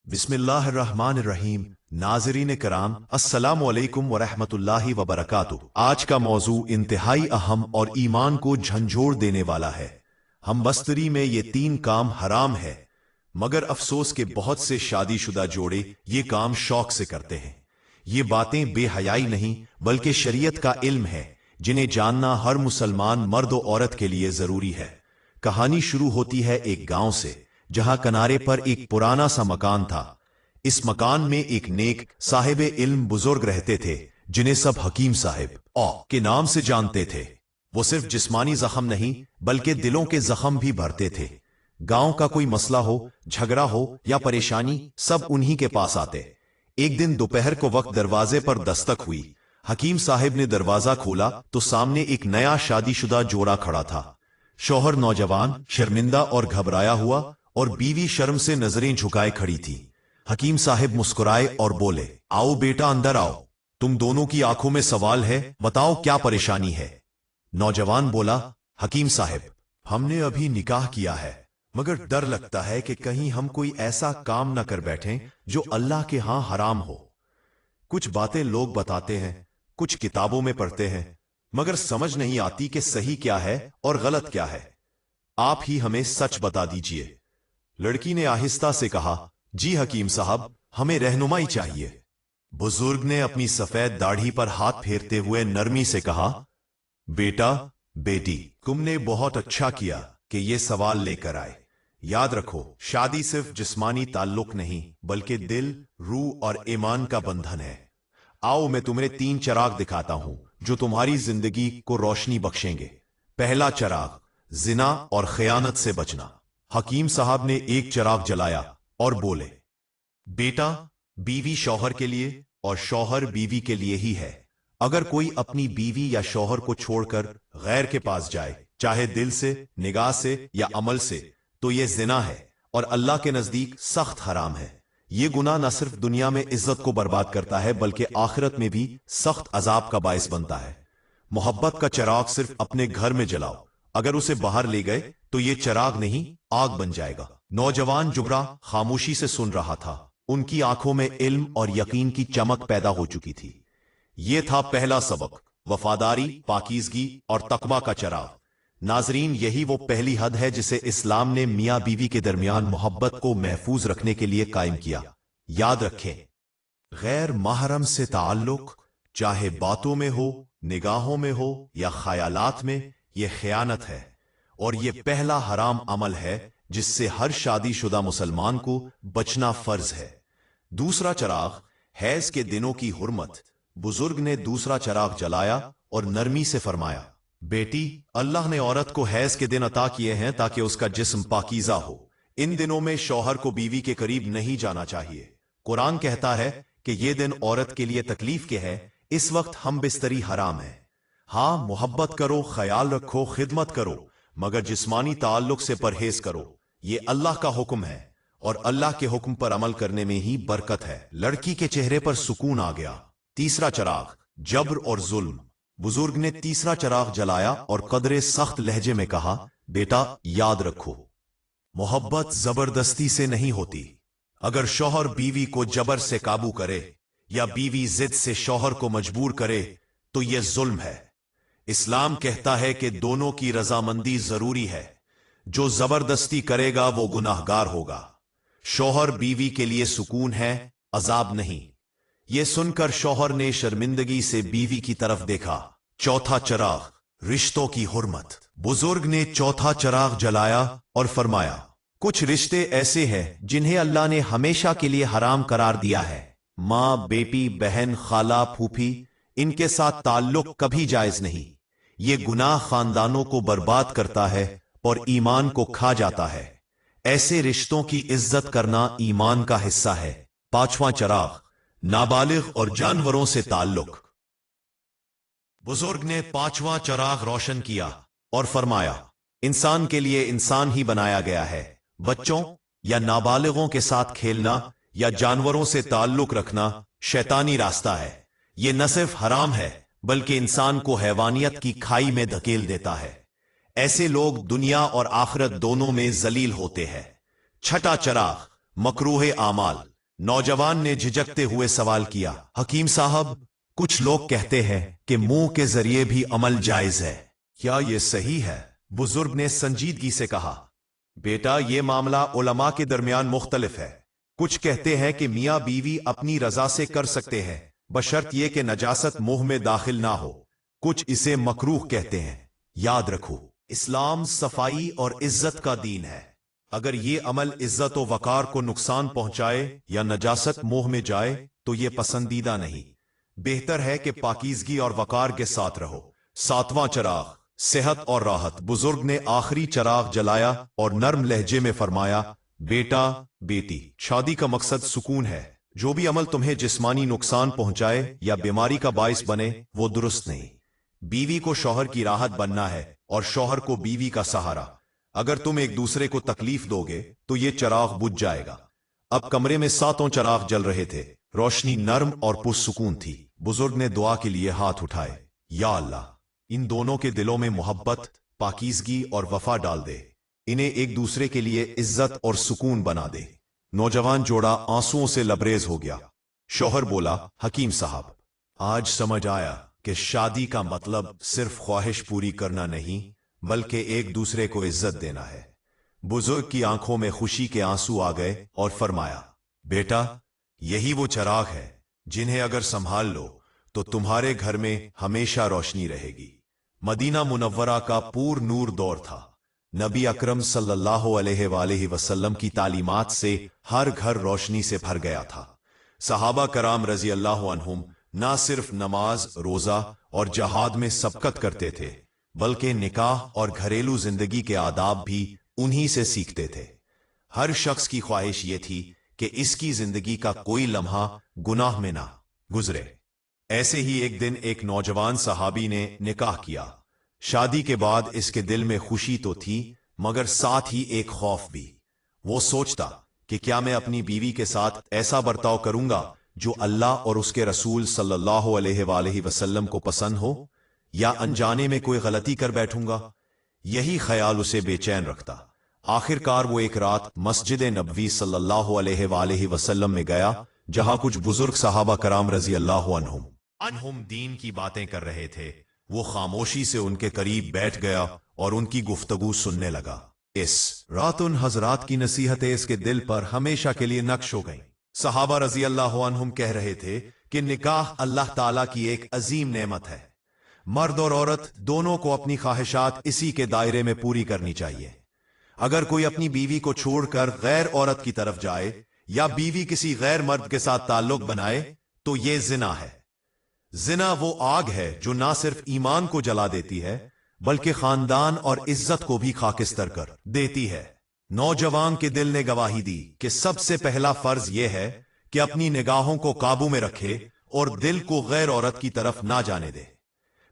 बिस्मिल्लाहिर्रहमानिर्रहीम। नाज़रीन कराम, अस्सलामु अलैकुम वरहमतुल्लाहि वबरकातुहू। आज का मौजू इंतहाई अहम और ईमान को झंझोड़ देने वाला है। हम बस्तरी में ये 3 काम हराम है, मगर अफसोस के बहुत से शादीशुदा जोड़े ये काम शौक से करते हैं। ये बातें बेहयाई नहीं बल्कि शरीयत का इल्म है, जिन्हें जानना हर मुसलमान मर्द और औरत के लिए जरूरी है। कहानी शुरू होती है एक गांव से, जहां किनारे पर एक पुराना सा मकान था। इस मकान में एक नेक साहिब इल्म बुजुर्ग रहते थे, जिन्हें सब हकीम साहिब के नाम से जानते थे। वो सिर्फ जिस्मानी जख्म नहीं बल्कि दिलों के जख्म भी भरते थे। गांव का कोई मसला हो, झगड़ा हो या परेशानी, सब उन्हीं के पास आते। एक दिन दोपहर को वक्त दरवाजे पर दस्तक हुई। हकीम साहिब ने दरवाजा खोला तो सामने एक नया शादीशुदा जोड़ा खड़ा था। शौहर नौजवान, शर्मिंदा और घबराया हुआ, और बीवी शर्म से नजरें झुकाए खड़ी थी। हकीम साहिब मुस्कुराए और बोले, आओ बेटा, अंदर आओ। तुम दोनों की आंखों में सवाल है, बताओ क्या परेशानी है। नौजवान बोला, हकीम साहिब, हमने अभी निकाह किया है, मगर डर लगता है कि कहीं हम कोई ऐसा काम न कर बैठें जो अल्लाह के हां हराम हो। कुछ बातें लोग बताते हैं, कुछ किताबों में पढ़ते हैं, मगर समझ नहीं आती कि सही क्या है और गलत क्या है। आप ही हमें सच बता दीजिए। लड़की ने आहिस्ता से कहा, जी हकीम साहब, हमें रहनुमाई चाहिए। बुजुर्ग ने अपनी सफेद दाढ़ी पर हाथ फेरते हुए नरमी से कहा, बेटा, बेटी, तुमने बहुत अच्छा किया कि ये सवाल लेकर आए। याद रखो, शादी सिर्फ जिस्मानी ताल्लुक नहीं बल्कि दिल, रूह और ईमान का बंधन है। आओ मैं तुम्हें 3 चिराग दिखाता हूं जो तुम्हारी जिंदगी को रोशनी बख्शेंगे। पहला चिराग, जिना और खयानत से बचना। हकीम साहब ने एक चिराग जलाया और बोले, बेटा, बीवी शौहर के लिए और शौहर बीवी के लिए ही है। अगर कोई अपनी बीवी या शौहर को छोड़कर गैर के पास जाए, चाहे दिल से, निगाह से या अमल से, तो यह जिना है और अल्लाह के नजदीक सख्त हराम है। यह गुनाह न सिर्फ दुनिया में इज्जत को बर्बाद करता है बल्कि आखिरत में भी सख्त अजाब का बायस बनता है। मोहब्बत का चिराग सिर्फ अपने घर में जलाओ, अगर उसे बाहर ले गए तो ये चिराग नहीं, आग बन जाएगा। नौजवान जुबरा खामोशी से सुन रहा था। उनकी आंखों में इल्म और यकीन की चमक पैदा हो चुकी थी। ये था पहला सबक, वफादारी, पाकीज़गी और तकवा का चिराग। नाजरीन, यही वो पहली हद है जिसे इस्लाम ने मियां बीवी के दरमियान मोहब्बत को महफूज रखने के लिए कायम किया। याद रखें, गैर महरम से ताल्लुक, चाहे बातों में हो, निगाहों में हो या ख्यालात में, यह खयानत है और यह पहला हराम अमल है जिससे हर शादीशुदा मुसलमान को बचना फर्ज है। दूसरा चिराग, हैज के दिनों की हुर्मत। बुजुर्ग ने दूसरा चिराग जलाया और नरमी से फरमाया, बेटी, अल्लाह ने औरत को हैज के दिन अता किए हैं ताकि उसका जिस्म पाकीज़ा हो। इन दिनों में शौहर को बीवी के करीब नहीं जाना चाहिए। कुरान कहता है कि यह दिन औरत के लिए तकलीफ के है। इस वक्त हम बिस्तरी हराम है। हाँ, मोहब्बत करो, ख्याल रखो, खिदमत करो, मगर जिस्मानी ताल्लुक से परहेज करो। ये अल्लाह का हुक्म है और अल्लाह के हुक्म पर अमल करने में ही बरकत है। लड़की के चेहरे पर सुकून आ गया। तीसरा चिराग, जबर और जुल्म। बुजुर्ग ने तीसरा चिराग जलाया और कदरे सख्त लहजे में कहा, बेटा, याद रखो, मोहब्बत जबरदस्ती से नहीं होती। अगर शौहर बीवी को जबर से काबू करे या बीवी जिद से शौहर को मजबूर करे तो यह जुल्म है। इस्लाम कहता है कि दोनों की रजामंदी जरूरी है। जो जबरदस्ती करेगा वो गुनाहगार होगा। शौहर बीवी के लिए सुकून है, अजाब नहीं। यह सुनकर शौहर ने शर्मिंदगी से बीवी की तरफ देखा। चौथा चिराग, रिश्तों की हुर्मत। बुजुर्ग ने चौथा चिराग जलाया और फरमाया, कुछ रिश्ते ऐसे हैं जिन्हें अल्लाह ने हमेशा के लिए हराम करार दिया है। माँ, बेटी, बहन, खाला, फूफी, इनके साथ ताल्लुक कभी जायज नहीं। ये गुनाह खानदानों को बर्बाद करता है और ईमान को खा जाता है। ऐसे रिश्तों की इज्जत करना ईमान का हिस्सा है। पांचवां चिराग, नाबालिग और जानवरों से ताल्लुक। बुजुर्ग ने पांचवां चिराग रोशन किया और फरमाया, इंसान के लिए इंसान ही बनाया गया है। बच्चों या नाबालिगों के साथ खेलना या जानवरों से ताल्लुक रखना शैतानी रास्ता है। यह न सिर्फ हराम है बल्कि इंसान को हैवानियत की खाई में धकेल देता है। ऐसे लोग दुनिया और आखिरत दोनों में जलील होते हैं। छठा चिराग, मकरूह आमाल। नौजवान ने झिझकते हुए सवाल किया, हकीम साहब, कुछ लोग कहते हैं कि मुंह के जरिए भी अमल जायज है, क्या ये सही है? बुजुर्ग ने संजीदगी से कहा, बेटा, ये मामला उलमा के दरमियान मुख्तलिफ है। कुछ कहते हैं कि मियाँ बीवी अपनी रजा से कर सकते हैं, बशर्त ये कि नजासत मुंह में दाखिल ना हो। कुछ इसे मकरूह कहते हैं। याद रखो, इस्लाम सफाई और इज्जत का दीन है। अगर ये अमल इज्जत व वकार को नुकसान पहुंचाए या नजासत मुंह में जाए तो ये पसंदीदा नहीं। बेहतर है कि पाकीज़गी और वकार के साथ रहो। 7वां चराग, सेहत और राहत। बुजुर्ग ने आखिरी चराग जलाया और नर्म लहजे में फरमाया, बेटा, बेटी, शादी का मकसद सुकून है। जो भी अमल तुम्हें जिस्मानी नुकसान पहुंचाए या बीमारी का बाइस बने वो दुरुस्त नहीं। बीवी को शौहर की राहत बनना है और शौहर को बीवी का सहारा। अगर तुम एक दूसरे को तकलीफ दोगे तो ये चराग बुझ जाएगा। अब कमरे में 7 चराग जल रहे थे। रोशनी नर्म और पुरसुकून थी। बुजुर्ग ने दुआ के लिए हाथ उठाए, या अल्लाह, इन दोनों के दिलों में मोहब्बत, पाकीज़गी और वफा डाल दे। इन्हें एक दूसरे के लिए इज्जत और सुकून बना दे। नौजवान जोड़ा आंसुओं से लबरेज हो गया। शौहर बोला, हकीम साहब, आज समझ आया कि शादी का मतलब सिर्फ ख्वाहिश पूरी करना नहीं बल्कि एक दूसरे को इज्जत देना है। बुजुर्ग की आंखों में खुशी के आंसू आ गए और फरमाया, बेटा, यही वो चराग है जिन्हें अगर संभाल लो तो तुम्हारे घर में हमेशा रोशनी रहेगी। मदीना मुनव्वरा का पूर्ण नूर दौर था। नबी अकरम सल्लल्लाहु अलैहि वसल्लम की तालीमात से हर घर रोशनी से भर गया था। सहाबा कराम रजी अल्लाह अन्हुम ना सिर्फ नमाज, रोजा और जहाद में सबकत करते थे बल्कि निकाह और घरेलू जिंदगी के आदाब भी उन्हीं से सीखते थे। हर शख्स की ख्वाहिश ये थी कि इसकी जिंदगी का कोई लम्हा गुनाह में ना गुजरे। ऐसे ही एक दिन एक नौजवान सहाबी ने निकाह किया। शादी के बाद इसके दिल में खुशी तो थी मगर साथ ही एक खौफ भी। वो सोचता कि क्या मैं अपनी बीवी के साथ ऐसा बर्ताव करूंगा जो अल्लाह और उसके रसूल सल्लल्लाहु अलैहि वसल्लम को पसंद हो, या अनजाने में कोई गलती कर बैठूंगा। यही ख्याल उसे बेचैन रखता। आखिरकार वो एक रात मस्जिद नबवी सल्लल्लाहु अलैहि वसल्लम में गया जहां कुछ बुजुर्ग सहाबा कराम रजी अल्लाह अन्हुम दीन की बातें कर रहे थे। वो खामोशी से उनके करीब बैठ गया और उनकी गुफ्तगू सुनने लगा। इस रात उन हजरात की नसीहतें इसके दिल पर हमेशा के लिए नक्श हो गईं। सहाबा रजी अल्लाह अन्हुम कह रहे थे कि निकाह अल्लाह ताला की एक अजीम नेमत है। मर्द और औरत दोनों को अपनी ख्वाहिशात इसी के दायरे में पूरी करनी चाहिए। अगर कोई अपनी बीवी को छोड़कर गैर औरत की तरफ जाए या बीवी किसी गैर मर्द के साथ ताल्लुक बनाए तो ये जिना है। जिना वो आग है जो ना सिर्फ ईमान को जला देती है बल्कि खानदान और इज्जत को भी खाकिस्तर कर देती है। नौजवान के दिल ने गवाही दी कि सबसे पहला फर्ज यह है कि अपनी निगाहों को काबू में रखे और दिल को गैर औरत की तरफ ना जाने दे।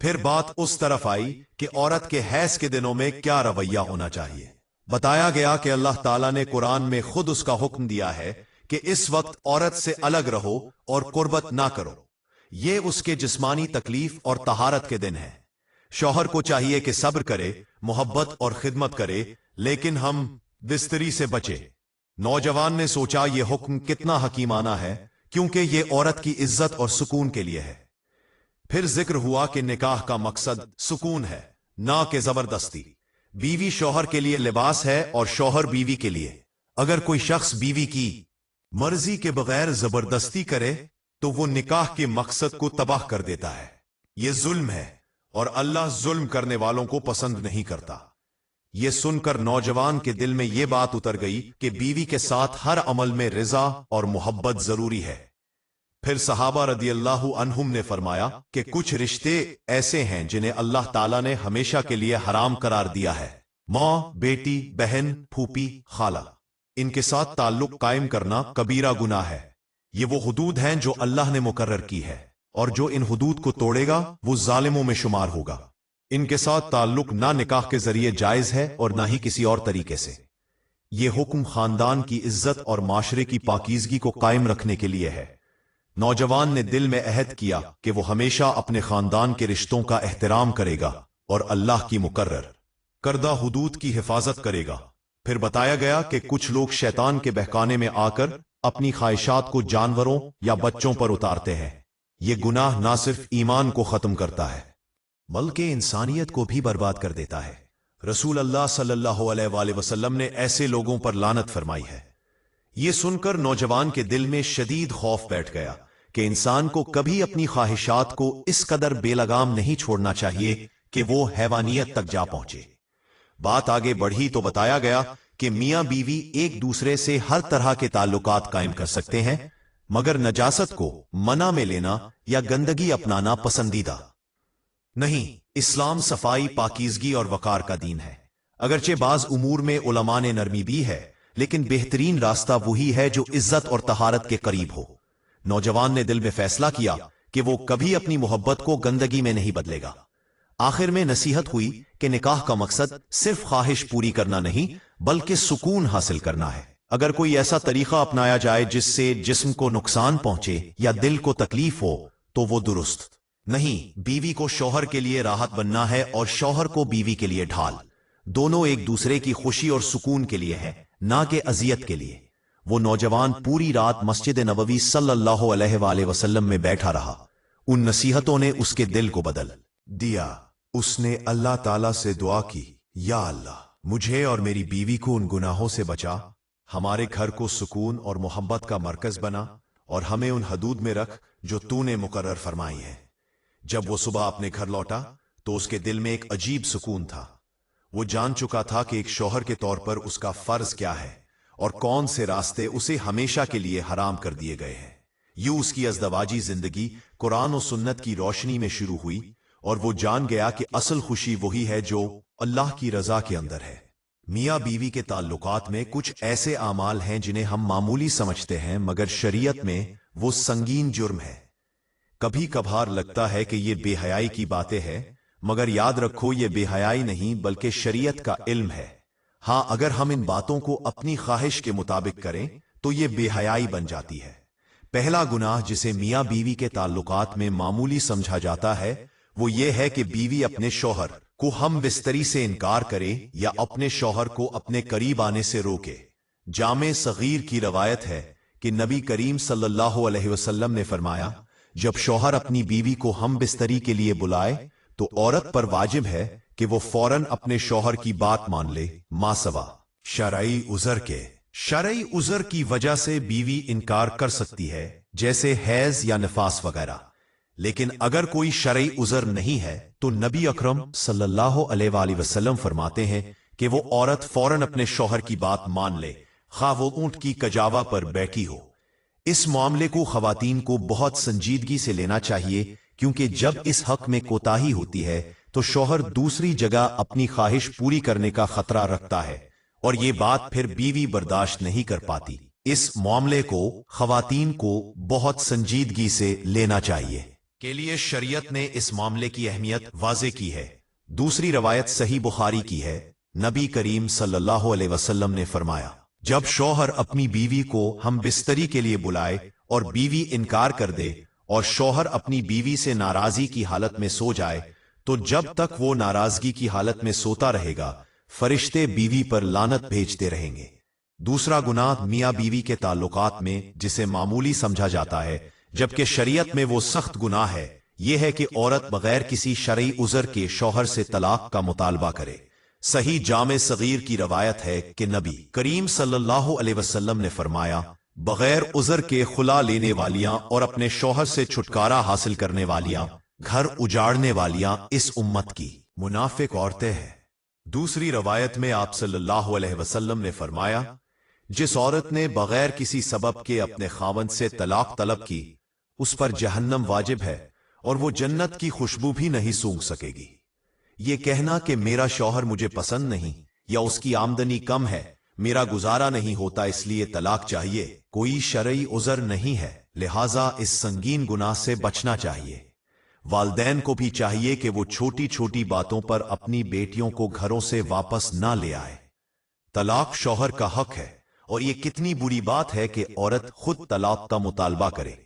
फिर बात उस तरफ आई कि औरत के हैज के दिनों में क्या रवैया होना चाहिए। बताया गया कि अल्लाह ताला ने कुरान में खुद उसका हुक्म दिया है कि इस वक्त औरत से अलग रहो और कुर्बत ना करो। ये उसके जिस्मानी तकलीफ और तहारत के दिन है। शौहर को चाहिए कि सब्र करे, मोहब्बत और खिदमत करे, लेकिन हम बिस्तरी से बचे। नौजवान ने सोचा यह हुक्म कितना हकीमाना है क्योंकि यह औरत की इज्जत और सुकून के लिए है। फिर जिक्र हुआ कि निकाह का मकसद सुकून है, ना कि जबरदस्ती। बीवी शौहर के लिए लिबास है और शौहर बीवी के लिए। अगर कोई शख्स बीवी की मर्जी के बगैर जबरदस्ती करे तो वो निकाह के मकसद को तबाह कर देता है। यह जुल्म है और अल्लाह जुल्म करने वालों को पसंद नहीं करता। यह सुनकर नौजवान के दिल में यह बात उतर गई कि बीवी के साथ हर अमल में रिजा और मोहब्बत जरूरी है। फिर सहाबा रदी अल्लाह अन्हुम ने फरमाया कि कुछ रिश्ते ऐसे हैं जिन्हें अल्लाह ताला ने हमेशा के लिए हराम करार दिया है। माँ, बेटी, बहन, फूफी, खाला, इनके साथ ताल्लुक कायम करना कबीरा गुनाह है। ये वो हुदूद हैं जो अल्लाह ने मुकर्रर की है और जो इन हुदूद को तोड़ेगा वो जालिमों में शुमार होगा। इनके साथ ताल्लुक ना निकाह के जरिए जायज है और ना ही किसी और तरीके से। यह हुक्म खानदान की इज्जत और माशरे की पाकीजगी को कायम रखने के लिए है। नौजवान ने दिल में अहद किया कि वो हमेशा अपने खानदान के रिश्तों का एहतराम करेगा और अल्लाह की मुकर्रर करदा हुदूद की हिफाजत करेगा। फिर बताया गया कि कुछ लोग शैतान के बहकाने में आकर अपनी ख्वाहिशात को जानवरों या बच्चों पर उतारते हैं। ये गुनाह ना सिर्फ ईमान को खत्म करता है बल्कि इंसानियत को भी बर्बाद कर देता है। रसूल अल्लाह सल्लल्लाहु अलैहि वसल्लम ने ऐसे लोगों पर लानत फरमाई है। ये सुनकर नौजवान के दिल में शदीद खौफ बैठ गया कि इंसान को कभी अपनी ख्वाहिशात को इस कदर बेलगाम नहीं छोड़ना चाहिए कि वो हैवानियत तक जा पहुंचे। बात आगे बढ़ी तो बताया गया कि मियां बीवी एक दूसरे से हर तरह के ताल्लुकात कायम कर सकते हैं, मगर नजासत को मना में लेना या गंदगी अपनाना पसंदीदा नहीं। इस्लाम सफाई, पाकीज़गी और वकार का दीन है। अगरचे बाज उमूर में उलमा ने नरमी भी है, लेकिन बेहतरीन रास्ता वही है जो इज्जत और तहारत के करीब हो। नौजवान ने दिल में फैसला किया कि वो कभी अपनी मोहब्बत को गंदगी में नहीं बदलेगा। आखिर में नसीहत हुई कि निकाह का मकसद सिर्फ ख्वाहिश पूरी करना नहीं बल्कि सुकून हासिल करना है। अगर कोई ऐसा तरीका अपनाया जाए जिससे जिस्म को नुकसान पहुंचे या दिल को तकलीफ हो तो वो दुरुस्त नहीं। बीवी को शौहर के लिए राहत बनना है और शौहर को बीवी के लिए ढाल। दोनों एक दूसरे की खुशी और सुकून के लिए है, ना कि अजियत के लिए। वो नौजवान पूरी रात मस्जिद नबवी सल्लल्लाहु अलैहि वसल्लम में बैठा रहा। उन नसीहतों ने उसके दिल को बदल दिया। उसने अल्लाह ताला से दुआ की, या अल्लाह, मुझे और मेरी बीवी को उन गुनाहों से बचा, हमारे घर को सुकून और मोहब्बत का मरकज बना और हमें उन हदूद में रख जो तूने मुकर्रर फरमाई है। जब वो सुबह अपने घर लौटा तो उसके दिल में एक अजीब सुकून था। वो जान चुका था कि एक शौहर के तौर पर उसका फर्ज क्या है और कौन से रास्ते उसे हमेशा के लिए हराम कर दिए गए हैं। यूं उसकी अज़दवाजी जिंदगी कुरान और सुन्नत की रोशनी में शुरू हुई और वो जान गया कि असल खुशी वही है जो अल्लाह की रजा के अंदर है। मियाँ बीवी के ताल्लुकात में कुछ ऐसे आमाल हैं जिन्हें हम मामूली समझते हैं, मगर शरीयत में वो संगीन जुर्म है। कभी कभार लगता है कि ये बेहयाई की बातें हैं, मगर याद रखो ये बेहयाई नहीं बल्कि शरीयत का इल्म है। हाँ, अगर हम इन बातों को अपनी ख्वाहिश के मुताबिक करें तो ये बेहयाई बन जाती है। पहला गुनाह जिसे मियाँ बीवी के ताल्लुकात में मामूली समझा जाता है वो ये है कि बीवी अपने शौहर को हम बिस्तरी से इनकार करे या अपने शौहर को अपने करीब आने से रोके। जामे सगीर की रवायत है कि नबी करीम सल्लल्लाहु अलैहि वसल्लम ने फरमाया, जब शौहर अपनी बीवी को हम बिस्तरी के लिए बुलाए तो औरत पर वाजिब है कि वो फौरन अपने शौहर की बात मान ले, मासवा शरई उज़र की वजह से बीवी इनकार कर सकती है, जैसे हैज या निफास वगैरह। लेकिन अगर कोई शरई उज़र नहीं है तो नबी अकरम सल्लल्लाहु अलैहि वसल्लम फरमाते हैं कि वो औरत फौरन अपने शौहर की बात मान ले, खा वो ऊंट की कजावा पर बैठी हो। इस मामले को खवातीन को बहुत संजीदगी से लेना चाहिए, क्योंकि जब इस हक में कोताही होती है तो शौहर दूसरी जगह अपनी ख्वाहिश पूरी करने का खतरा रखता है और ये बात फिर बीवी बर्दाश्त नहीं कर पाती। इस मामले को खवातीन को बहुत संजीदगी से लेना चाहिए के लिए शरीयत ने इस मामले की अहमियत वाज़े की है। दूसरी रवायत सही बुखारी की है। नबी करीम सल्लल्लाहु अलैहि वसल्लम ने फरमाया, जब शौहर अपनी बीवी को हम बिस्तरी के लिए बुलाए और बीवी इनकार कर दे और शौहर अपनी बीवी से नाराजगी की हालत में सो जाए तो जब तक वो नाराजगी की हालत में सोता रहेगा फरिश्ते बीवी पर लानत भेजते रहेंगे। दूसरा गुनाह मियाँ बीवी के ताल्लुकात में जिसे मामूली समझा जाता है जबकि शरीयत में वो सख्त गुनाह है, यह है कि औरत बगैर किसी शरई उज़र के शौहर से तलाक का मुतालबा करे। सही जामे सगीर की रवायत है कि नबी करीम सल्लल्लाहु अलैहि वसल्लम ने फरमाया, बगैर उज़र के खुला लेने वालियां और अपने शौहर से छुटकारा हासिल करने वालियां, घर उजाड़ने वालियां इस उम्मत की मुनाफिक औरतें हैं। दूसरी रवायत में आप सल्लल्लाहु अलैहि वसल्लम ने फरमाया, जिस औरत ने बगैर किसी सबब के अपने खावंद से तलाक तलब की उस पर जहन्नम वाजिब है और वो जन्नत की खुशबू भी नहीं सूंघ सकेगी। ये कहना कि मेरा शौहर मुझे पसंद नहीं या उसकी आमदनी कम है, मेरा गुजारा नहीं होता इसलिए तलाक चाहिए, कोई शरई उज़र नहीं है। लिहाजा इस संगीन गुनाह से बचना चाहिए। वालदैन को भी चाहिए कि वो छोटी छोटी बातों पर अपनी बेटियों को घरों से वापस ना ले आए। तलाक शौहर का हक है और ये कितनी बुरी बात है कि औरत खुद तलाक का मुतालबा करे।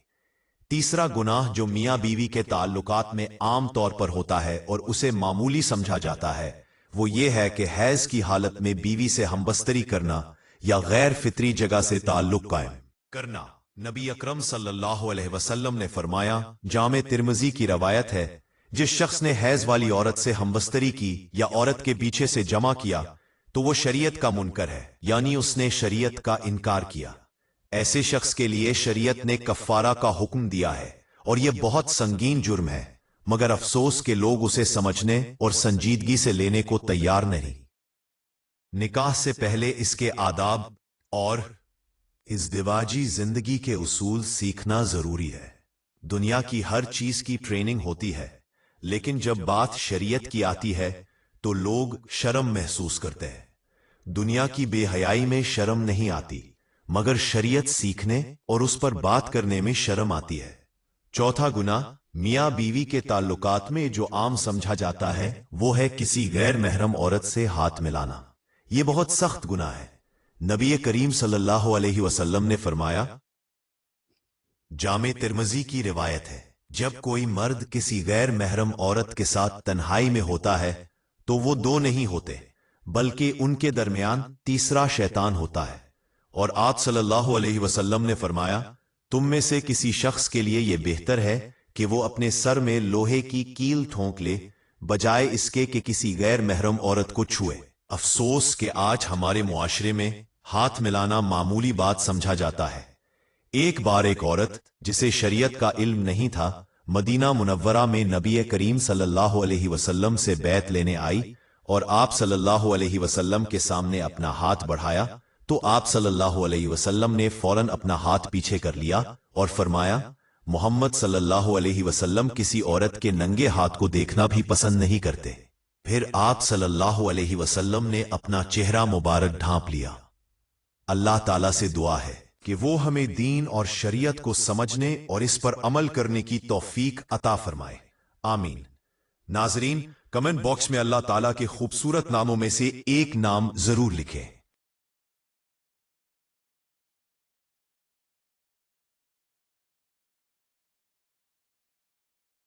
तीसरा गुनाह जो मियाँ बीवी के ताल्लुकात में आम तौर पर होता है और उसे मामूली समझा जाता है वो ये है कि हैज की हालत में बीवी से हमबस्तरी करना या गैर फितरी जगह से ताल्लुक कायम करना। नबी अकरम सल्लल्लाहु अलैहि वसल्लम ने फरमाया, जामे तिर्मिज़ी की रवायत है, जिस शख्स ने हैज वाली औरत से हमबस्तरी की या औरत के पीछे से जमा किया तो वो शरीयत का मुनकर है, यानी उसने शरीयत का इनकार किया। ऐसे शख्स के लिए शरीयत ने कफ्फारा का हुक्म दिया है और यह बहुत संगीन जुर्म है, मगर अफसोस के लोग उसे समझने और संजीदगी से लेने को तैयार नहीं। निकाह से पहले इसके आदाब और इज़्दिवाजी जिंदगी के उसूल सीखना जरूरी है। दुनिया की हर चीज की ट्रेनिंग होती है, लेकिन जब बात शरीयत की आती है तो लोग शर्म महसूस करते हैं। दुनिया की बेहयाई में शर्म नहीं आती, मगर शरीयत सीखने और उस पर बात करने में शर्म आती है। चौथा गुनाह मियाँ बीवी के ताल्लुकात में जो आम समझा जाता है वो है किसी गैर महरम औरत से हाथ मिलाना। ये बहुत सख्त गुनाह है। नबी करीम सल्लल्लाहु अलैहि वसल्लम ने फरमाया, जामे तिर्मिज़ी की रिवायत है, जब कोई मर्द किसी गैर महरम औरत के साथ तन्हाई में होता है तो वो दो नहीं होते, बल्कि उनके दरमियान तीसरा शैतान होता है। और आप सल्लल्लाहु अलैहि वसल्लम ने फरमाया, तुम में से किसी शख्स के लिए यह बेहतर है कि वो अपने सर में लोहे की कील ठोंक ले, बजाय इसके कि किसी गैर महरम औरत को छुए। अफसोस कि आज हमारे मुआशरे में हाथ मिलाना मामूली बात समझा जाता है। एक बार एक औरत जिसे शरीयत का इल्म नहीं था, मदीना मुनव्वरा में नबी करीम सल्लल्लाहु अलैहि वसल्लम से बैत लेने आई और आप सल्लल्लाहु अलैहि वसल्लम के सामने अपना हाथ बढ़ाया तो आप सल्लल्लाहु अलैहि वसल्लम ने फौरन अपना हाथ पीछे कर लिया और फरमाया, मोहम्मद सल्लल्लाहु अलैहि वसल्लम किसी औरत के नंगे हाथ को देखना भी पसंद नहीं करते। फिर आप सल्लल्लाहु अलैहि वसल्लम ने अपना चेहरा मुबारक ढांप लिया। अल्लाह ताला से दुआ है कि वो हमें दीन और शरीयत को समझने और इस पर अमल करने की तौफीक अता फरमाए, आमीन। नाजरीन, कमेंट बॉक्स में अल्लाह ताला के खूबसूरत नामों में से एक नाम जरूर लिखें।